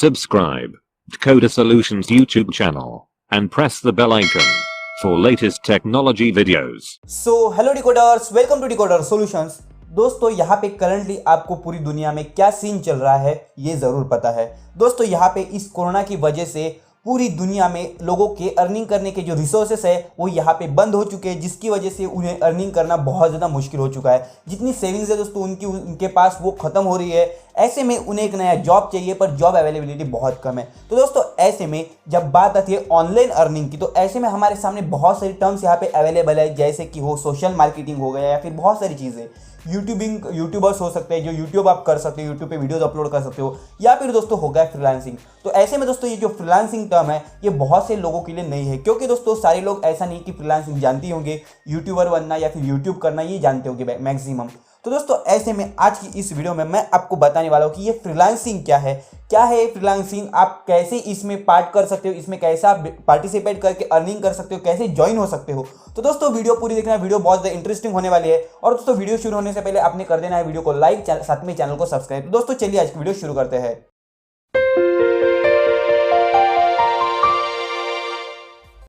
Subscribe Decoder Solutions YouTube channel and press the bell icon for latest technology videos. Hello decoders, welcome to Decoder Solutions. दोस्तों यहाँ पे currently आपको पूरी दुनिया में क्या सीन चल रहा है ये ज़रूर पता है। दोस्तों यहाँ पे इस कोरोना की वजह से पूरी दुनिया में लोगों के अर्निंग करने के जो रिसोर्सेस है वो यहाँ पे बंद हो चुके हैं, जिसकी वजह से उन्हें अर्निंग करना बहुत ज़्यादा मुश्किल हो चुका है। जितनी सेविंग्स है दोस्तों उनके पास वो ख़त्म हो रही है। ऐसे में उन्हें एक नया जॉब चाहिए, पर जॉब अवेलेबिलिटी बहुत कम है। तो दोस्तों ऐसे में जब बात आती है ऑनलाइन अर्निंग की, तो ऐसे में हमारे सामने बहुत सारी टर्म्स यहाँ पे अवेलेबल है, जैसे कि हो सोशल मार्केटिंग हो गया या फिर बहुत सारी चीज़ें यूट्यूबर्स हो सकते हैं, जो यूट्यूब आप कर सकते हो, यूट्यूब पे वीडियोस अपलोड कर सकते हो, या फिर दोस्तों हो गया फ्रीलांसिंग। तो ऐसे में दोस्तों ये जो फ्रीलांसिंग टर्म है ये बहुत से लोगों के लिए नई है, क्योंकि दोस्तों सारे लोग ऐसा नहीं कि फ्रीलांसिंग जानते होंगे, यूट्यूबर बनना या फिर यूट्यूब करना ये जानते होंगे मैक्सिमम। तो दोस्तों ऐसे में आज की इस वीडियो में मैं आपको बताने वाला हूँ कि ये फ्रीलांसिंग क्या है फ्रीलांसिंग, आप कैसे इसमें पार्ट कर सकते हो, इसमें कैसे आप पार्टिसिपेट करके अर्निंग कर सकते हो, कैसे ज्वाइन हो सकते हो। तो दोस्तों वीडियो पूरी देखना, वीडियो बहुत ज़्यादा इंटरेस्टिंग होने वाली है। और दोस्तों वीडियो शुरू होने से पहले आपने कर देना है वीडियो को लाइक, साथ में चैनल को सब्सक्राइब। तो दोस्तों चलिए आज की वीडियो शुरू करते हैं।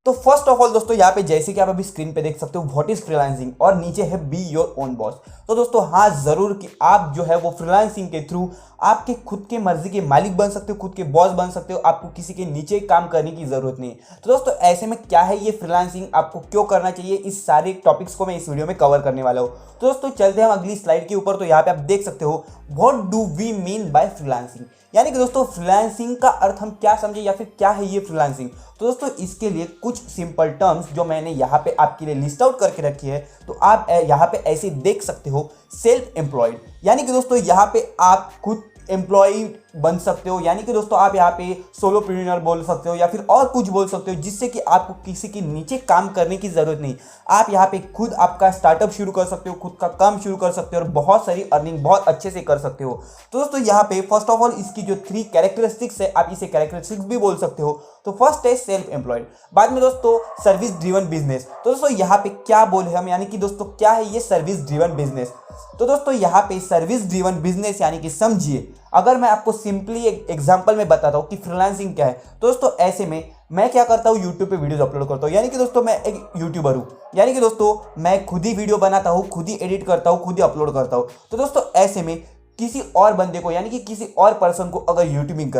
तो फर्स्ट ऑफ ऑल दोस्तों यहाँ पे जैसे कि आप अभी स्क्रीन पे देख सकते हो व्हाट इज फ्रीलांसिंग, और नीचे है बी योर ओन बॉस। तो दोस्तों हाँ जरूर कि आप जो है वो फ्रीलांसिंग के थ्रू आपके खुद के मर्जी के मालिक बन सकते हो, खुद के बॉस बन सकते हो, आपको किसी के नीचे काम करने की जरूरत नहीं। तो दोस्तों ऐसे में क्या है ये फ्रीलांसिंग, आपको क्यों करना चाहिए, इस सारे टॉपिक्स को मैं इस वीडियो में कवर करने वाला हूँ। तो दोस्तों चलते हैं हम अगली स्लाइड के ऊपर। तो यहाँ पे आप देख सकते हो what do we mean by freelancing, यानी कि दोस्तों फ्रीलांसिंग का अर्थ हम क्या समझे या फिर क्या है ये फ्रीलांसिंग। तो दोस्तों इसके लिए कुछ सिंपल टर्म्स जो मैंने यहाँ पे आपके लिए लिस्ट आउट करके रखी है, तो आप यहाँ पे ऐसे देख सकते हो। सेल्फ एम्प्लॉयड, यानी कि दोस्तों यहाँ पे आप खुद एम्प्लॉय बन सकते हो, यानी कि दोस्तों आप यहाँ पे सोलोप्रेन्योर बोल सकते हो या फिर और कुछ बोल सकते हो, जिससे कि आपको किसी के नीचे काम करने की जरूरत नहीं। आप यहाँ पे खुद आपका स्टार्टअप शुरू कर सकते हो, खुद का काम शुरू कर सकते हो और बहुत सारी अर्निंग बहुत अच्छे से कर सकते हो। तो दोस्तों यहाँ पे फर्स्ट ऑफ ऑल इसकी जो 3 कैरेक्टरिस्टिक्स है, आप इसे कैरेक्टरिस्टिक्स भी बोल सकते हो। तो फर्स्ट है सेल्फ एम्प्लॉयड, बाद में दोस्तों सर्विस ड्रिवन बिजनेस। तो दोस्तों यहाँ पे क्या बोले हम, यानी कि दोस्तों क्या है ये सर्विस ड्रिवन बिजनेस। तो दोस्तों यहाँ पे सर्विस ड्रिवन बिजनेस यानी कि समझिए, अगर मैं आपको सिंपली एक एग्जांपल में बताता हूँ कि फ्रीलांसिंग क्या है। तो दोस्तों ऐसे में मैं क्या करता हूँ, यूट्यूब पे वीडियोस अपलोड करता हूँ, यानी कि दोस्तों मैं एक यूट्यूबर हूँ, यानी कि दोस्तों मैं खुद ही वीडियो बनाता हूँ, खुद ही एडिट करता हूँ, खुद ही अपलोड करता हूँ। तो दोस्तों ऐसे में किसी और बंदे को, यानी कि किसी और पर्सन को अगर यूट्यूबिंग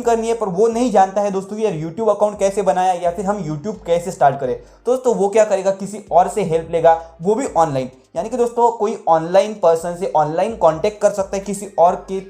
करनी है पर वो नहीं जानता है दोस्तों यार यूट्यूब अकाउंट कैसे बनाया या फिर हम यूट्यूब कैसे स्टार्ट करें, तो दोस्तों वो क्या करेगा, किसी और से हेल्प लेगा, वो भी ऑनलाइन। यानी कि दोस्तों कोई ऑनलाइन पर्सन से ऑनलाइन कांटेक्ट कर सकता है किसी और के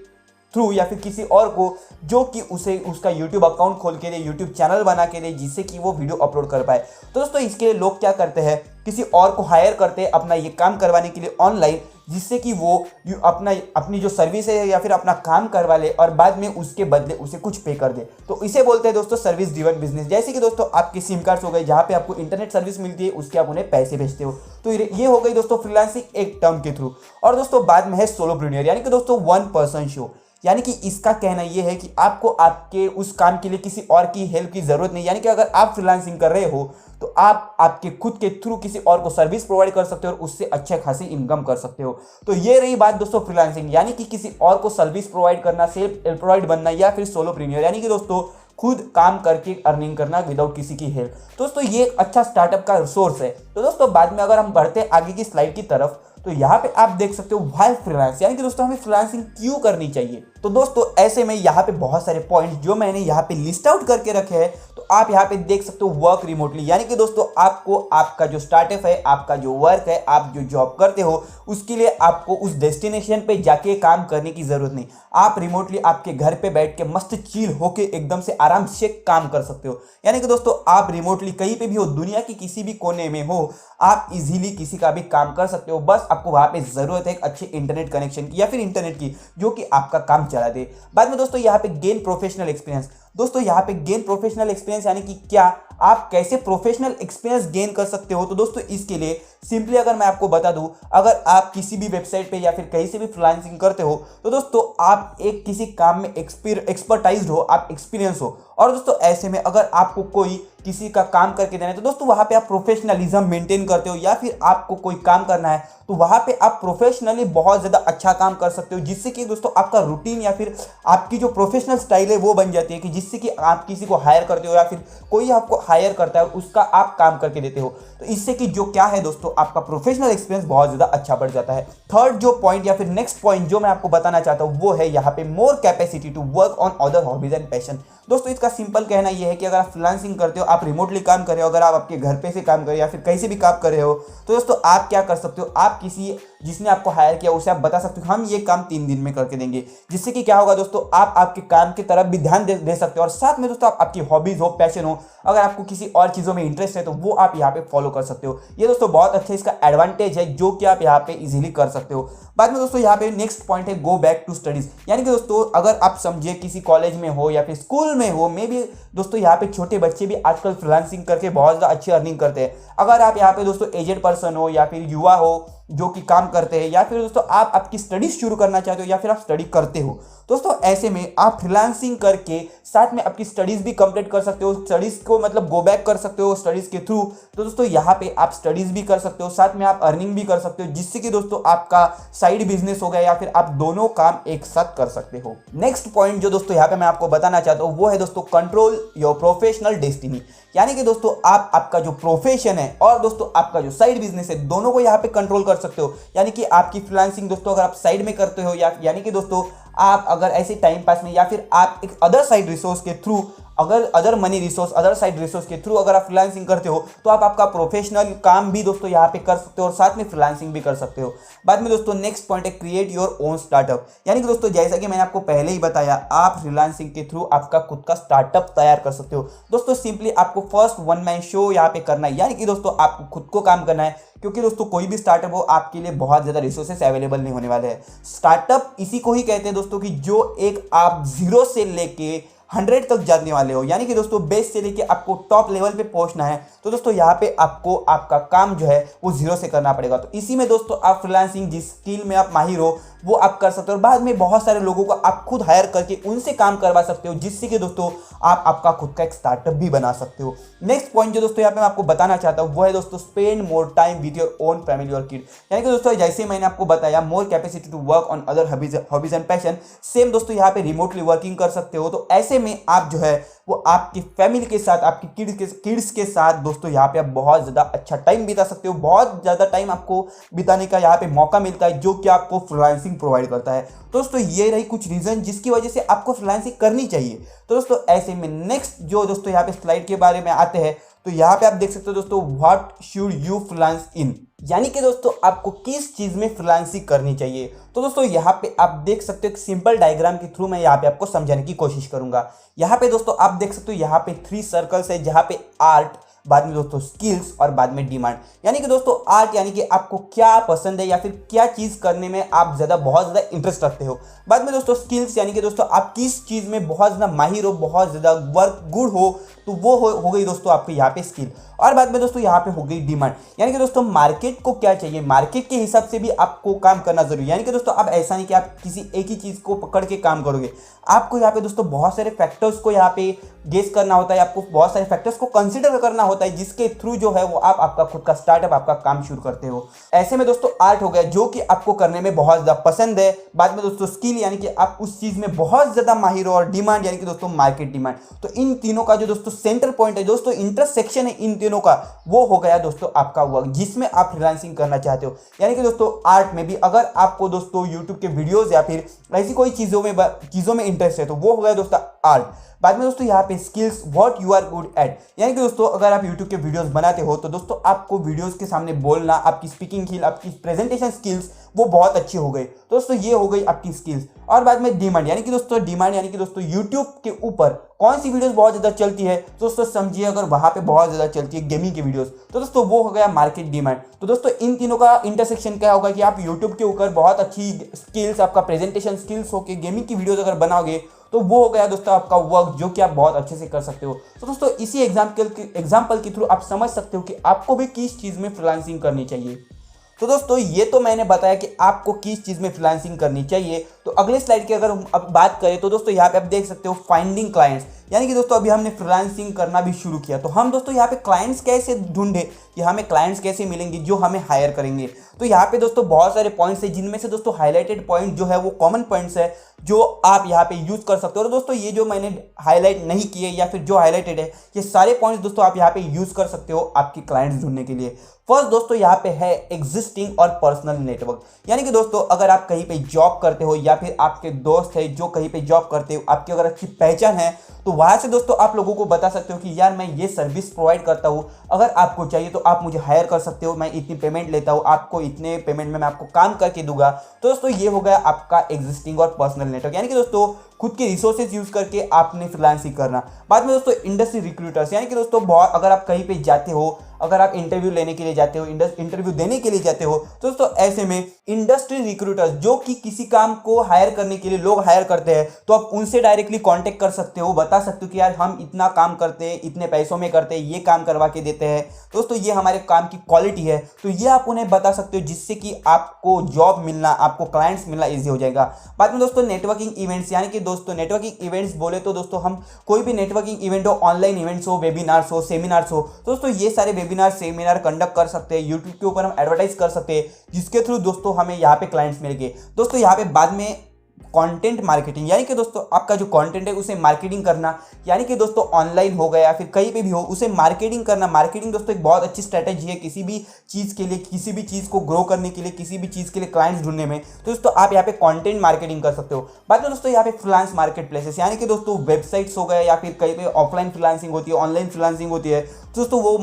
थ्रू या फिर किसी और को, जो कि उसे उसका यूट्यूब अकाउंट खोल के दे, यूट्यूब चैनल बना के दे, जिससे कि वो वीडियो अपलोड कर पाए। तो दोस्तों इसके लिए लोग क्या करते हैं, किसी और को हायर करते हैं अपना ये काम करवाने के लिए ऑनलाइन, जिससे कि वो अपनी जो सर्विस है या फिर अपना काम करवा ले और बाद में उसके बदले उसे कुछ पे कर दे। तो इसे बोलते हैं दोस्तों सर्विस ड्रिवन बिजनेस। जैसे कि दोस्तों आपके सिम कार्ड्स हो गए, जहाँ पे आपको इंटरनेट सर्विस मिलती है, उसके आप उन्हें पैसे भेजते हो। तो ये हो गई दोस्तों फ्रीलांसिंग एक टर्म के थ्रू। और दोस्तों बाद में है सोलोप्रेन्योर, यानी कि दोस्तों वन पर्सन शो, यानी कि इसका कहना यह है कि आपको आपके उस काम के लिए किसी और की हेल्प की जरूरत नहीं। यानी कि अगर आप फ्रीलांसिंग कर रहे हो तो आप आपके खुद के थ्रू किसी और को सर्विस प्रोवाइड कर सकते हो और उससे अच्छे खासी इनकम कर सकते हो। तो ये रही बात दोस्तों फ्रीलांसिंग, यानी कि किसी और को सर्विस प्रोवाइड करना, सेल्फ एम्प्लॉयड बनना या फिर सोलोप्रेन्योर, यानी कि दोस्तों खुद काम करके अर्निंग करना विदाउट किसी की हेल्प। दोस्तों ये एक अच्छा स्टार्टअप का सोर्स है। तो दोस्तों बाद में अगर हम बढ़ते हैं आगे की स्लाइड की तरफ, तो यहाँ पे आप देख सकते हो व्हाई फ्रीलांस, यानी कि दोस्तों हमें फ्रीलांसिंग क्यों करनी चाहिए। तो दोस्तों ऐसे में यहाँ पे बहुत सारे पॉइंट्स जो मैंने यहाँ पे लिस्ट आउट करके रखे हैं। तो आप यहाँ पे देख सकते हो वर्क रिमोटली, यानी कि दोस्तों आपको आपका जो स्टार्टअप है, आपका जो वर्क है, आप जो जॉब करते हो, उसके लिए आपको उस डेस्टिनेशन पे जाके काम करने की जरूरत नहीं। आप रिमोटली आपके घर पे बैठ के मस्त चिल होके एकदम से आराम से काम कर सकते हो। यानी कि दोस्तों आप रिमोटली कहीं पे भी हो, दुनिया के किसी भी कोने में हो, आप इजीली किसी का भी काम कर सकते हो। बस आपको वहां पे जरूरत है एक अच्छे इंटरनेट कनेक्शन की या फिर इंटरनेट की, जो कि आपका काम चला दे। बाद में दोस्तों यहाँ पे गेन प्रोफेशनल एक्सपीरियंस। दोस्तों यहाँ पे गेन प्रोफेशनल एक्सपीरियंस यानी कि क्या, आप कैसे प्रोफेशनल एक्सपीरियंस गेन कर सकते हो। तो दोस्तों इसके लिए सिंपली अगर मैं आपको बता दूं, अगर आप किसी भी वेबसाइट पे या फिर कहीं से भी फ्रीलांसिंग करते हो, तो दोस्तों आप एक किसी काम में एक्सपर्टाइज्ड हो, आप एक्सपीरियंस हो, और दोस्तों ऐसे में अगर आपको कोई किसी का काम करके देना है तो दोस्तों वहां पे आप प्रोफेशनलिज्म मेंटेन करते हो, या फिर आपको कोई काम करना है तो वहां पे आप प्रोफेशनली बहुत ज़्यादा अच्छा काम कर सकते हो, जिससे कि दोस्तों आपका रूटीन या फिर आपकी जो प्रोफेशनल स्टाइल है वो बन जाती है, कि जिससे कि आप किसी को हायर करते हो या फिर कोई आपको हायर करता है उसका आप काम करके देते हो। तो इससे कि जो क्या है दोस्तों आपका प्रोफेशनल एक्सपीरियंस बहुत ज़्यादा अच्छा बढ़ जाता है। थर्ड जो पॉइंट या फिर नेक्स्ट पॉइंट जो मैं आपको बताना चाहता हूँ वो है यहाँ पे more capacity to work on other hobbies and passion. दोस्तों इसका सिंपल कहना यह है कि अगर आप फ्रीलांसिंग करते हो, आप रिमोटली काम कर रहे हो, अगर आप आपके घर पे से काम कर रहे हो या फिर कहीं से भी काम कर रहे हो, तो दोस्तों आप क्या कर सकते हो, आप किसी जिसने आपको हायर किया उसे आप बता सकते हो हम ये काम 3 दिन में करके देंगे, जिससे कि क्या होगा दोस्तों आप आपके काम की तरफ भी ध्यान दे सकते हो, और साथ में दोस्तों आप आपकी हॉबीज हो, पैशन हो, अगर आपको किसी और चीज़ों में इंटरेस्ट है तो वो आप यहाँ पे फॉलो कर सकते हो। ये दोस्तों बहुत अच्छा इसका एडवांटेज है जो कि आप यहाँ पे इजीली कर सकते हो। बाद में दोस्तों यहाँ पे नेक्स्ट पॉइंट है गो बैक टू स्टडीज, यानी कि दोस्तों अगर आप समझिए किसी कॉलेज में हो या फिर स्कूल में हो, मे भी दोस्तों यहाँ पे छोटे बच्चे भी आजकल फ्रीलांसिंग करके बहुत ज़्यादा अच्छी अर्निंग करते हैं। अगर आप यहाँ पे दोस्तों एजेड पर्सन हो या फिर युवा हो जो कि काम करते हैं, या फिर दोस्तों आप आपकी स्टडीज शुरू करना चाहते हो या फिर आप स्टडी करते हो, दोस्तों ऐसे में आप फ्रीलांसिंग करके साथ में आपकी स्टडीज भी कंप्लीट कर सकते हो, स्टडीज को मतलब गो बैक कर सकते हो स्टडीज के थ्रू। तो दोस्तों यहाँ पे आप स्टडीज भी कर सकते हो, साथ में आप अर्निंग भी कर सकते हो, जिससे कि दोस्तों आपका साइड बिजनेस हो गया या फिर आप दोनों काम एक साथ कर सकते हो। नेक्स्ट पॉइंट जो दोस्तों यहाँ पे मैं आपको बताना चाहता हूँ वो है दोस्तों कंट्रोल योर प्रोफेशनल डेस्टिनी, यानी कि दोस्तों आप आपका जो प्रोफेशन है और दोस्तों आपका जो साइड बिजनेस है दोनों को यहाँ पे कंट्रोल कर सकते हो। यानी कि आपकी फ्रीलांसिंग दोस्तों अगर आप साइड में करते हो, या यानी कि दोस्तों आप अगर ऐसे टाइम पास में या फिर आप एक अदर साइड रिसोर्स के थ्रू, अगर other money resource, other side resource के थ्रू अगर आप फ्रीलांसिंग करते हो तो आप आपका प्रोफेशनल काम भी दोस्तों यहाँ पे कर सकते हो और साथ में फ्रीलांसिंग भी कर सकते हो। बाद में दोस्तों नेक्स्ट पॉइंट है क्रिएट योर ओन स्टार्टअप, यानी कि दोस्तों जैसा कि मैंने आपको पहले ही बताया आप फ्रीलांसिंग के थ्रू आपका खुद का स्टार्टअप तैयार कर सकते हो। दोस्तों सिंपली आपको फर्स्ट वन मैन शो यहाँ पे करना है, यानी कि दोस्तों आपको खुद को काम करना है, क्योंकि दोस्तों कोई भी स्टार्टअप हो आपके लिए बहुत ज़्यादा रिसोर्सेस अवेलेबल नहीं होने वाले हैं। स्टार्टअप इसी को ही कहते हैं दोस्तों कि जो एक आप 0 से लेके 100 तक जाने वाले हो, यानी कि दोस्तों बेस से लेके आपको टॉप लेवल पे पहुंचना है, तो दोस्तों यहाँ पे आपको आपका काम जो है वो 0 से करना पड़ेगा। तो इसी में दोस्तों आप फ्रीलांसिंग जिस स्किल में आप माहिर हो वो आप कर सकते हो, और बाद में बहुत सारे लोगों को आप खुद हायर करके उनसे काम करवा सकते हो, जिससे कि दोस्तों आप आपका खुद का एक स्टार्टअप भी बना सकते हो। नेक्स्ट पॉइंट जो दोस्तों यहाँ पे मैं आपको बताना चाहता हूँ वो है दोस्तों spend more time with your own family और किड, यानी कि दोस्तों जैसे मैंने आपको बताया more capacity to work on other hobbies and passion, same दोस्तों यहाँ पे रिमोटली वर्किंग कर सकते हो। तो ऐसे में आप जो है वो आपकी फैमिली के साथ, आपकी किड्स के साथ दोस्तों यहाँ पे आप बहुत ज़्यादा अच्छा टाइम बिता सकते हो, बहुत ज़्यादा टाइम आपको बिताने का यहाँ पे मौका मिलता है जो कि आपको फ्रीलांसिंग प्रोवाइड करता है। दोस्तों ये रही कुछ रीज़न जिसकी वजह से आपको फ्रीलांसिंग करनी चाहिए। तो दोस्तों ऐसे में नेक्स्ट जो दोस्तों यहाँ पे स्लाइड के बारे में आते हैं, तो यहाँ पे आप देख सकते हो दोस्तों व्हाट शुड यू फ्रीलांस इन, यानी कि दोस्तों आपको किस चीज़ में फ्रीलांसिंग करनी चाहिए। तो दोस्तों यहाँ पे आप देख सकते हो एक सिंपल डायग्राम के थ्रू मैं यहाँ पे आपको समझाने की कोशिश करूंगा। यहाँ पे दोस्तों आप देख सकते हो यहाँ पे 3 सर्कल्स है, जहाँ पे आर्ट, बाद में दोस्तों स्किल्स और बाद में डिमांड, यानी कि दोस्तों आर्ट यानी कि आपको क्या पसंद है या फिर क्या चीज़ करने में आप बहुत ज़्यादा इंटरेस्ट रखते हो। बाद में दोस्तों स्किल्स यानी कि दोस्तों आप किस चीज़ में बहुत ज़्यादा माहिर हो, बहुत ज़्यादा वर्क गुड हो, तो वो हो गई दोस्तों आपके यहाँ पे स्किल। और बाद में दोस्तों यहाँ पे हो गई डिमांड, यानी कि दोस्तों मार्केट को क्या चाहिए, मार्केट के हिसाब से भी आपको काम करना जरूरी है। यानी कि दोस्तों अब ऐसा नहीं कि आप किसी एक ही चीज़ को पकड़ के काम करोगे, आपको यहाँ पे दोस्तों बहुत सारे फैक्टर्स को यहाँ पे गेस करना होता है, आपको बहुत सारे फैक्टर्स को कंसिडर करना होता है, जिसके थ्रू जो है वो आप आपका खुद का स्टार्टअप, आपका काम शुरू करते हो। ऐसे में दोस्तों आर्ट हो गया जो कि आपको करने में बहुत ज़्यादा पसंद है। बाद में दोस्तों स्किल यानी कि आप उस चीज़ में बहुत ज़्यादा माहिर हो, और डिमांड यानी कि दोस्तों मार्केट डिमांड। तो इन तीनों का जो दोस्तों सेंटर पॉइंट है, दोस्तों इंटरसेक्शन है इन तीनों का, वो हो गया दोस्तों आपका वर्क जिसमें आप फ्रीलांसिंग करना चाहते हो। यानी कि दोस्तों आर्ट में भी अगर आपको दोस्तों यूट्यूब के वीडियोस या फिर ऐसी कोई चीज़ों में इंटरेस्ट है तो वो हो गया दोस्तों आर्ट। बाद में दोस्तों यहाँ पे skills what you are good at, यानी कि दोस्तों अगर आप यूट्यूब के वीडियोस बनाते हो तो दोस्तों आपको वीडियोस के सामने बोलना, आपकी स्पीकिंग स्किल, आपकी प्रेजेंटेशन स्किल्स वो बहुत अच्छी हो गई। तो दोस्तों ये हो गई आपकी स्किल्स। और बाद में डिमांड यानी कि दोस्तों यूट्यूब के ऊपर कौन सी वीडियोस बहुत ज़्यादा चलती है, तो दोस्तों समझिए अगर वहाँ पे बहुत ज़्यादा चलती है गेमिंग की वीडियोस, तो दोस्तों वो हो गया मार्केट डिमांड। तो दोस्तों इन तीनों का इंटरसेक्शन क्या होगा कि आप यूट्यूब के ऊपर बहुत अच्छी स्किल्स, आपका प्रेजेंटेशन स्किल्स होकर गेमिंग की वीडियोस अगर बनाओगे तो वो हो गया दोस्तों आपका वर्क जो कि आप बहुत अच्छे से कर सकते हो। तो दोस्तों इसी एग्जाम्पल के थ्रू आप समझ सकते हो कि आपको भी किस चीज़ में फ्रीलांसिंग करनी चाहिए। तो दोस्तों ये तो मैंने बताया कि आपको किस चीज़ में फ्रीलांसिंग करनी चाहिए। तो अगले स्लाइड की अगर हम अब बात करें तो दोस्तों यहाँ पे आप देख सकते हो फाइंडिंग क्लाइंट्स, यानी कि दोस्तों अभी हमने फ्रीलांसिंग करना भी शुरू किया। तो हम दोस्तों यहाँ पे क्लाइंट्स कैसे ढूंढे कि हमें क्लाइंट्स कैसे मिलेंगे जो हमें हायर करेंगे। तो यहाँ पे दोस्तों बहुत सारे पॉइंट्स है, जिनमें से दोस्तों हाईलाइटेड पॉइंट जो है वो कॉमन पॉइंट्स है जो आप यहाँ पे यूज कर सकते हो। और दोस्तों ये जो मैंने हाईलाइट नहीं किए या फिर जो हाईलाइटेड है, ये सारे पॉइंट्स दोस्तों आप यहाँ पे यूज कर सकते हो आपकी क्लाइंट्स ढूंढने के लिए। फर्स्ट दोस्तों यहाँ पे है एग्जिस्टिंग और पर्सनल नेटवर्क, यानी कि दोस्तों अगर आप कहीं पे जॉब करते हो या फिर आपके दोस्त है जो कहीं पे जॉब करते हो, आपकी अगर अच्छी पहचान है, तो वहां से दोस्तों आप लोगों को बता सकते हो कि यार मैं ये सर्विस प्रोवाइड करता हूँ, अगर आपको चाहिए तो आप मुझे हायर कर सकते हो, मैं इतनी पेमेंट लेता हूँ, आपको इतने पेमेंट में मैं आपको काम करके दूंगा। तो दोस्तों ये हो गया आपका एग्जिस्टिंग और पर्सनल नेटवर्क, यानी कि दोस्तों खुद के रिसोर्सेज यूज करके आपने फ्रीलांसिंग करना। बाद में दोस्तों इंडस्ट्री रिक्रूटर्स, यानी कि दोस्तों बहुत अगर आप कहीं पे जाते हो, अगर आप इंटरव्यू लेने के लिए जाते हो, इंटरव्यू देने के लिए जाते हो, तो दोस्तों ऐसे में इंडस्ट्री रिक्रूटर्स जो कि किसी काम को हायर करने के लिए लोग हायर करते हैं, तो आप उनसे डायरेक्टली कांटेक्ट कर सकते हो, बता सकते हो कि यार हम इतना काम करते हैं, इतने पैसों में करते हैं, ये काम करवा के देते हैं, दोस्तों ये हमारे काम की क्वालिटी है। तो ये आप उन्हें बता सकते हो, जिससे कि आपको जॉब मिलना, आपको क्लाइंट्स मिलना ईजी हो जाएगा। बाद में दोस्तों नेटवर्किंग इवेंट्स, यानी कि दोस्तों नेटवर्किंग इवेंट्स बोले तो दोस्तों हम कोई भी नेटवर्किंग इवेंट हो, ऑनलाइन इवेंट्स हो, वेबिनार्स हो, सेमिनार्स हो, तो दोस्तों ये सारे वेबिनार सेमिनार कंडक्ट कर सकते हैं, यूट्यूब के ऊपर हम एडवर्टाइज कर सकते हैं, जिसके थ्रू दोस्तों हमें यहाँ पे क्लाइंट्स मिल गए। दोस्तों यहाँ पे बाद में कंटेंट मार्केटिंग, यानी कि दोस्तों आपका जो कंटेंट है उसे मार्केटिंग करना, यानी कि दोस्तों ऑनलाइन हो गया या फिर कहीं पे भी हो उसे मार्केटिंग करना। मार्केटिंग दोस्तों एक बहुत अच्छी स्ट्रेटेजी है किसी भी चीज़ के लिए, किसी भी चीज़ को ग्रो करने के लिए, किसी भी चीज़ के लिए क्लाइंट्स ढूंढने में। तो दोस्तों आप यहाँ पे कंटेंट मार्केटिंग कर सकते हो। बाद में दोस्तों यहाँ पे फ्रीलांस मार्केट प्लेसेस, यानी कि दोस्तों वेबसाइट्स हो गए या फिर कहीं पे ऑफलाइन फ्रीलांसिंग होती है, ऑनलाइन फ्रीलांसिंग होती है, तो दोस्तों वो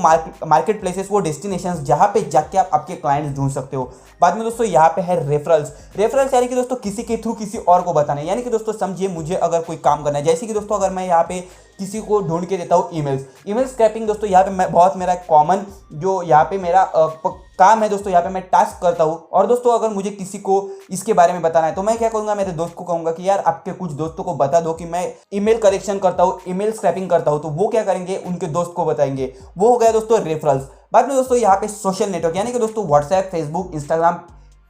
मार्केट प्लेसेस, वो डेस्टिनेशन जहाँ पे जाके आप आपके क्लाइंट्स ढूंढ सकते हो। बाद में दोस्तों यहाँ पे है रेफरल्स यानी कि दोस्तों किसी के थ्रू किसी और को बताना, यानी कि दोस्तों समझिए मुझे अगर कोई काम करना है, जैसे कि दोस्तों अगर मैं यहाँ पे किसी को ढूंढ के देता हूँ ईमेल स्क्रैपिंग, दोस्तों यहाँ पे मैं बहुत मेरा कॉमन जो यहाँ पे मेरा काम है दोस्तों, यहाँ पे मैं टास्क करता हूँ। और दोस्तों अगर मुझे किसी को इसके बारे में बताना है तो मैं क्या करूँगा, मेरे दोस्त को कहूँगा कि यार आपके कुछ दोस्तों को बता दो कि मैं ईमेल करेक्शन करता हूँ, ईमेल स्क्रैपिंग करता हूँ, तो वो क्या करेंगे, उनके दोस्त को बताएंगे। वो हो गया दोस्तों रेफरल्स। बाद में दोस्तों यहाँ पे सोशल नेटवर्क, यानी कि दोस्तों व्हाट्सएप, फेसबुक, इंस्टाग्राम,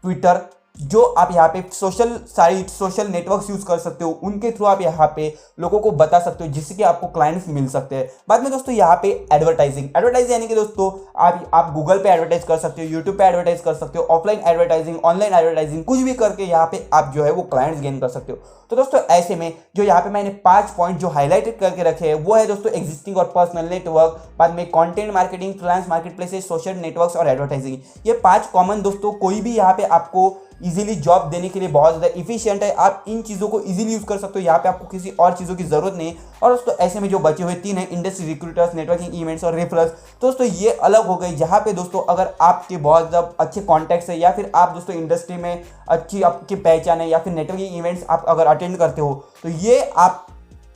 ट्विटर, जो आप यहाँ पे सोशल नेटवर्क्स यूज कर सकते हो, उनके थ्रू आप यहाँ पे लोगों को बता सकते हो, जिससे कि आपको क्लाइंट्स मिल सकते हैं। बाद में दोस्तों यहाँ पे एडवर्टाइजिंग यानी कि दोस्तों आप गूगल पे एडवर्टाइज कर सकते हो, यूट्यूब पे एडवर्टाइज कर सकते हो, ऑफलाइन एडवर्टाइजिंग, ऑनलाइन एडवर्टाइजिंग, कुछ भी करके यहाँ पे आप जो है वो क्लाइंट्स गेन कर सकते हो। तो दोस्तों ऐसे में जो यहाँ पे मैंने 5 पॉइंट जो हाईलाइटेड करके रखे हैं वो है दोस्तों एग्जिस्टिंग और पर्सनल नेटवर्क, बाद में content marketing, freelance market places, social networks और एडवर्टाइजिंग। ये 5 कॉमन दोस्तों कोई भी यहाँ पे आपको इजीली जॉब देने के लिए बहुत ज़्यादा इफिशिएंट है। आप इन चीज़ों को इजीली यूज कर सकते हो, यहाँ पे आपको किसी और चीज़ों की जरूरत नहीं। और दोस्तों ऐसे में जो बचे हुए 3 हैं, इंडस्ट्री रिक्रूटर्स, नेटवर्किंग इवेंट्स और रेफरल्स, तो दोस्तों ये अलग हो गई, जहाँ पे दोस्तों अगर आपके बहुत ज़्यादा अच्छे कॉन्टैक्ट्स है या फिर आप दोस्तों इंडस्ट्री में अच्छी आपकी पहचान है या फिर नेटवर्किंग इवेंट्स आप अगर अटेंड करते हो तो ये आप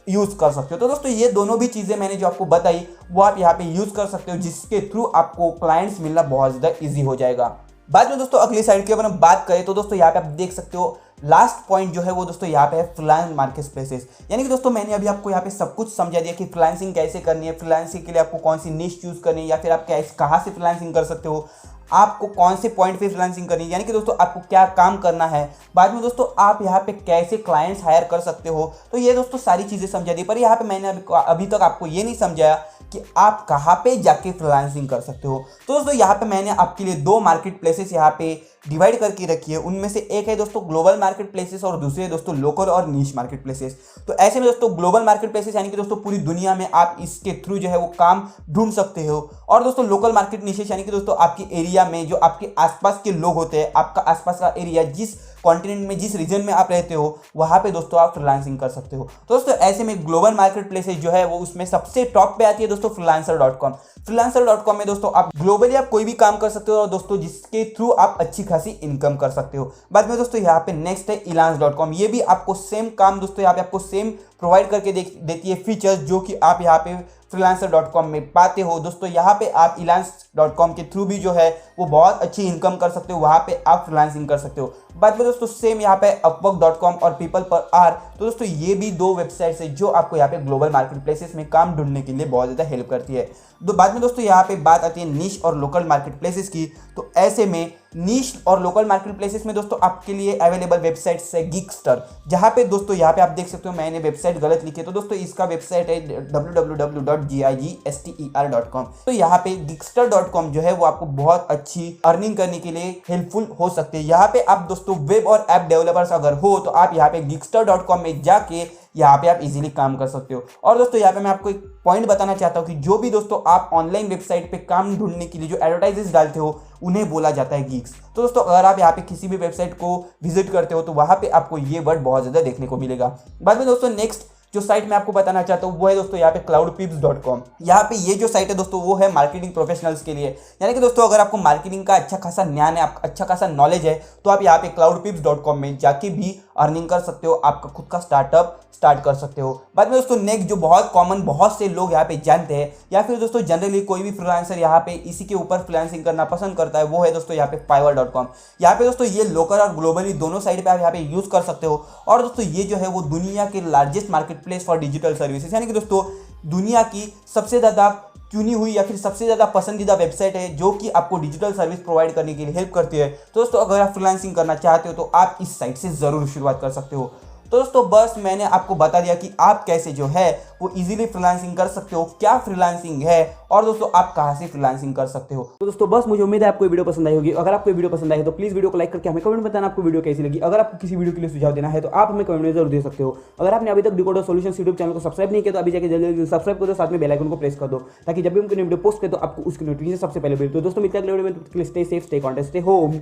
यूज़ कर सकते हो। तो दोस्तों ये दोनों भी चीज़ें मैंने जो आपको बताई वो आप यहाँ पे यूज़ कर सकते हो, जिसके थ्रू आपको क्लाइंट्स मिलना बहुत ज़्यादा ईजी हो जाएगा। बाद में दोस्तों अगली साइड की अगर हम बात करें तो दोस्तों यहाँ पे आप देख सकते हो लास्ट पॉइंट जो है वो दोस्तों यहाँ पे है फ्रीलांस मार्केट प्लेसेस, यानी कि दोस्तों मैंने अभी आपको यहाँ पे सब कुछ समझा दिया कि फ्रीलांसिंग कैसे करनी है, फ्रीलांसिंग के लिए आपको कौन सी निश चूज करनी है या फिर आप कहाँ से फ्रीलांसिंग कर सकते हो, आपको कौन से पॉइंट पे फ्रीलांसिंग करनी है, यानी कि दोस्तों आपको क्या काम करना है। बाद में दोस्तों आप यहाँ पे कैसे क्लाइंट्स हायर कर सकते हो, तो ये दोस्तों सारी चीज़ें समझा दी। पर यहाँ पे मैंने अभी तक आपको ये नहीं समझाया कि आप कहाँ पे जाके फ्रीलांसिंग कर सकते हो। तो दोस्तों यहाँ पे मैंने आपके लिए 2 मार्केट प्लेसेस यहाँ पे डिवाइड करके रखी है। उनमें से एक है दोस्तों ग्लोबल मार्केट प्लेसेस और दूसरे दोस्तों लोकल और नीश मार्केट प्लेसेस। तो ऐसे में दोस्तों ग्लोबल मार्केट प्लेसेस यानी कि दोस्तों पूरी दुनिया में आप इसके थ्रू जो है वो काम ढूंढ सकते हो। और दोस्तों लोकल मार्केट निशेस यानी कि दोस्तों आपके एरिया में जो आपके आसपास के लोग होते हैं, आपका आसपास का एरिया, जिस कॉन्टिनेंट में, जिस रीजन में आप रहते हो, वहाँ पे दोस्तों आप फ्रीलांसिंग कर सकते हो। तो दोस्तों ऐसे में ग्लोबल मार्केट प्लेसेस जो है वो उसमें सबसे टॉप पे आती है दोस्तों freelancer.com। freelancer.com में दोस्तों आप ग्लोबली आप कोई भी काम कर सकते हो और दोस्तों जिसके थ्रू आप अच्छी खासी इनकम कर सकते हो। बाद में दोस्तों यहाँ पे नेक्स्ट है elance.com। ये भी आपको सेम काम दोस्तों यहाँ पे आपको सेम प्रोवाइड करके देती है फीचर्स जो कि आप यहाँ पे freelancer.com में पाते हो। दोस्तों यहाँ पे आप elance.com के थ्रू भी जो है वो बहुत अच्छी इनकम कर सकते हो, वहाँ पे आप फ्रीलांसिंग कर सकते हो। बाद में दोस्तों सेम यहाँ पे upwork.com और people per hour, तो दोस्तों ये भी 2 वेबसाइट्स है जो आपको यहाँ पे ग्लोबल मार्केट प्लेसेस में काम ढूंढने के लिए बहुत ज़्यादा हेल्प करती है। तो बाद में दोस्तों यहाँ पे बात आती है निश और लोकल मार्केट प्लेसेस की। तो ऐसे में नीश और लोकल मार्केट प्लेसेस में दोस्तों आपके लिए अवेलेबल वेबसाइट्स है गिगस्टर, जहाँ पे दोस्तों यहाँ पे आप देख सकते हो मैंने वेबसाइट गलत लिखी है, तो दोस्तों इसका वेबसाइट है www.gigster.com। तो यहाँ पे गिगस्टर.com जो है वो आपको बहुत अच्छी अर्निंग करने के लिए हेल्पफुल हो सकते हैं। यहाँ पे आप दोस्तों वेब और ऐप डेवलपर्स अगर हो तो आप यहाँ पे गिगस्टर.com में जाके यहाँ पे आप इजीली काम कर सकते हो। और दोस्तों यहाँ पे मैं आपको एक पॉइंट बताना चाहता हूँ कि जो भी दोस्तों आप ऑनलाइन वेबसाइट पे काम ढूंढने के लिए जो एडवर्टाइजेस डालते हो उन्हें बोला जाता है गिग्स। तो दोस्तों अगर आप यहाँ पे किसी भी वेबसाइट को विजिट करते हो तो वहाँ पे आपको ये वर्ड बहुत ज़्यादा देखने को मिलेगा। बाद में दोस्तों नेक्स्ट जो साइट मैं आपको बताना चाहता हूँ वो है दोस्तों यहाँ पे cloudpeeps.com। यहाँ पे ये जो साइट है दोस्तों वो है मार्केटिंग प्रोफेशनल्स के लिए, यानी कि दोस्तों अगर आपको मार्केटिंग का अच्छा खासा ज्ञान है, अच्छा खासा नॉलेज है, तो आप यहाँ पे cloudpeeps.com में जाके भी अर्निंग कर सकते हो, आपका खुद का स्टार्टअप स्टार्ट कर सकते हो। बाद में दोस्तों नेक्स्ट जो बहुत कॉमन बहुत से लोग यहाँ पे जानते हैं या फिर दोस्तों जनरली कोई भी फ्रीलांसर यहाँ पे इसी के ऊपर फ्रीलांसिंग करना पसंद करता है, वो है दोस्तों यहाँ पे fiverr.com। यहाँ पे दोस्तों ये लोकल और ग्लोबली दोनों साइड पे आप यहाँ पे यूज कर सकते हो। और दोस्तों ये जो है वो दुनिया के largest market place for digital services, यानी कि दोस्तों दुनिया की सबसे ज़्यादा चुनी हुई या फिर सबसे ज़्यादा पसंदीदा वेबसाइट है जो कि आपको डिजिटल सर्विस प्रोवाइड करने के लिए हेल्प करती है। तो दोस्तों अगर आप फ्रीलांसिंग करना चाहते हो तो आप इस साइट से ज़रूर शुरुआत कर सकते हो। तो दोस्तों बस मैंने आपको बता दिया कि आप कैसे जो है वो इजीली फ्रीलांसिंग कर सकते हो, क्या फ्रीलांसिंग है और दोस्तों आप कहां से फ्रीलांसिंग कर सकते हो। तो दोस्तों बस मुझे उम्मीद है आपको वीडियो पसंद आई होगी। अगर आपको वीडियो पसंद आई तो प्लीज वीडियो को लाइक करके हमें कमेंट बताना आपको वीडियो कैसी लगी। अगर आपको किसी वीडियो के लिए सुझाव देना है तो आप हमें कमेंट में जरूर दे सकते हो। अगर आपने अभी तक डिकोडर सॉल्यूशंस यूट्यूब चैनल को सब्सक्राइब नहीं किया तो अभी जाकर जल्दी सब्सक्राइब कर दो, साथ में बेल आइकन को प्रेस कर दो ताकि जब भी हम कोई वीडियो पोस्ट करें तो आपको उसकी नोटिफिकेशन सबसे पहले मिले। तो दोस्तों मिलते हैं अगले वीडियो में, stay safe, stay contest, stay home.